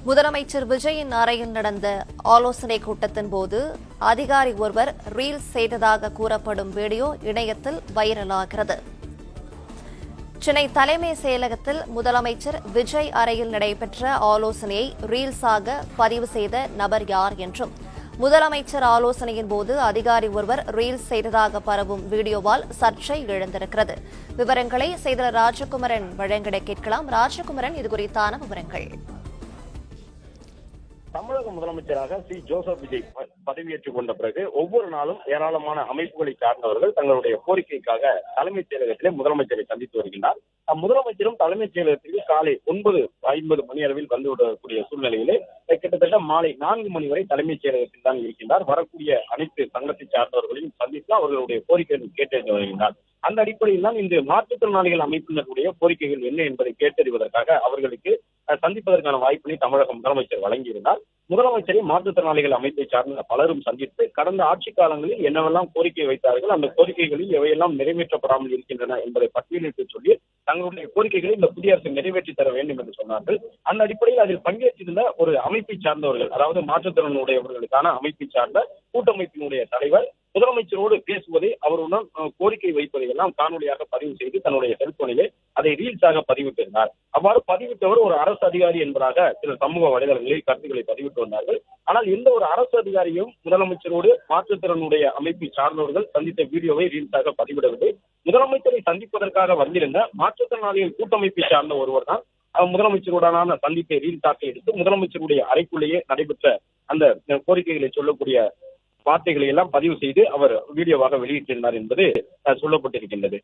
முதலமைச்சர் விஜயின் அறையில் நடந்த ஆலோசனைக் கூட்டத்தின் போது அதிகாரி ஒருவர் ரீல்ஸ் செய்ததாக கூறப்படும் வீடியோ இணையத்தில் வைரலாகிறது. சென்னை தலைமைச் செயலகத்தில் முதலமைச்சர் விஜய் அறையில் நடைபெற்ற ஆலோசனையை ரீல்ஸாக பதிவு செய்த நபர் யார் என்றும், முதலமைச்சர் ஆலோசனையின் போது அதிகாரி ஒருவர் ரீல்ஸ் செய்ததாக பரவும் வீடியோவால் சர்ச்சை எழுந்திருக்கிறது. விவரங்களை செய்தியாளர் ராஜகுமரன் வழங்கிட கேட்கலாம். ராஜகுமரன், இதுகுறித்தான விவரங்கள். தமிழக முதலமைச்சராக ஜோசப் விஜய் பதவியேற்றுக் கொண்ட பிறகு ஒவ்வொரு நாளும் ஏராளமான அமைப்புகளை சார்ந்தவர்கள் தங்களுடைய கோரிக்கைக்காக தலைமைச் செயலகத்திலே முதலமைச்சரை சந்தித்து வருகின்றார். முதலமைச்சரும் தலைமைச் செயலகத்திற்கு காலை 9:50 மணி அளவில் வந்துவிடக்கூடிய சூழ்நிலையிலே கிட்டத்தட்ட மாலை 4 மணி வரை தலைமைச் செயலகத்தில் தான் இருக்கின்றார். வரக்கூடிய அனைத்து சங்கத்தை சார்ந்தவர்களையும் சந்தித்து அவர்களுடைய கோரிக்கைகளை கேட்டறிந்து வருகின்றார். அந்த அடிப்படையில் தான் இந்த மாற்றுத்திறனாளிகள் அமைப்பினருடைய கோரிக்கைகள் என்ன என்பதை கேட்டறிவதற்காக அவர்களுக்கு சந்திப்பதற்கான வாய்ப்பினை தமிழக முதலமைச்சர் வழங்கியிருந்தார். முதலமைச்சரை மாற்றுத்திறனாளிகள் அமைப்பை சார்ந்த பலரும் சந்தித்து கடந்த ஆட்சி காலங்களில் என்னவெல்லாம் கோரிக்கை வைத்தார்கள், அந்த கோரிக்கைகளில் எவையெல்லாம் நிறைவேற்றப்படாமல் இருக்கின்றன என்பதை பட்டியலிட்டு சொல்லி தங்களுடைய கோரிக்கைகளை இந்த புதிய அரசு நிறைவேற்றி தர வேண்டும் என்று சொன்னார்கள். அந்த அடிப்படையில் அதில் பங்கேற்றிருந்த ஒரு அமைப்பை சார்ந்தவர்கள், அதாவது மாற்றுத்திறனுடையவர்களுக்கான அமைப்பை சார்ந்த கூட்டமைப்பினுடைய தலைவர் முதலமைச்சரோடு பேசுவதை, அவருடன் கோரிக்கை வைப்பதை எல்லாம் காணொலியாக பதிவு செய்து தன்னுடைய செல்போனிலே அதை ரீல்ஸாக பதிவிட்டிருந்தார். அவ்வாறு பதிவிட்டவர் ஒரு அரசு அதிகாரி என்பதாக சில சமூக வலைதளங்களில் கருத்துக்களை பதிவிட்டு வந்தார்கள். ஆனால் எந்த ஒரு அரசு அதிகாரியும் முதலமைச்சரோடு மாற்றுத்திறனுடைய அமைப்பை சார்ந்தவர்கள் சந்தித்த வீடியோவை ரீல்ஸாக பதிவிடவில்லை. முதலமைச்சரை சந்திப்பதற்காக வந்திருந்த மாற்றுத்திறனாளிகள் கூட்டமைப்பை சார்ந்த ஒருவர் தான் முதலமைச்சருடனான சந்திப்பை ரீல்ஸாக எடுத்து முதலமைச்சருடைய அறைக்குள்ளேயே நடைபெற்ற அந்த கோரிக்கைகளை சொல்லக்கூடிய வார்த்தைகளை எல்லாம் பதிவு செய்து அவர் வீடியோவாக வெளியிட்டிருந்தார் என்பது சொல்லப்பட்டிருக்கின்றது.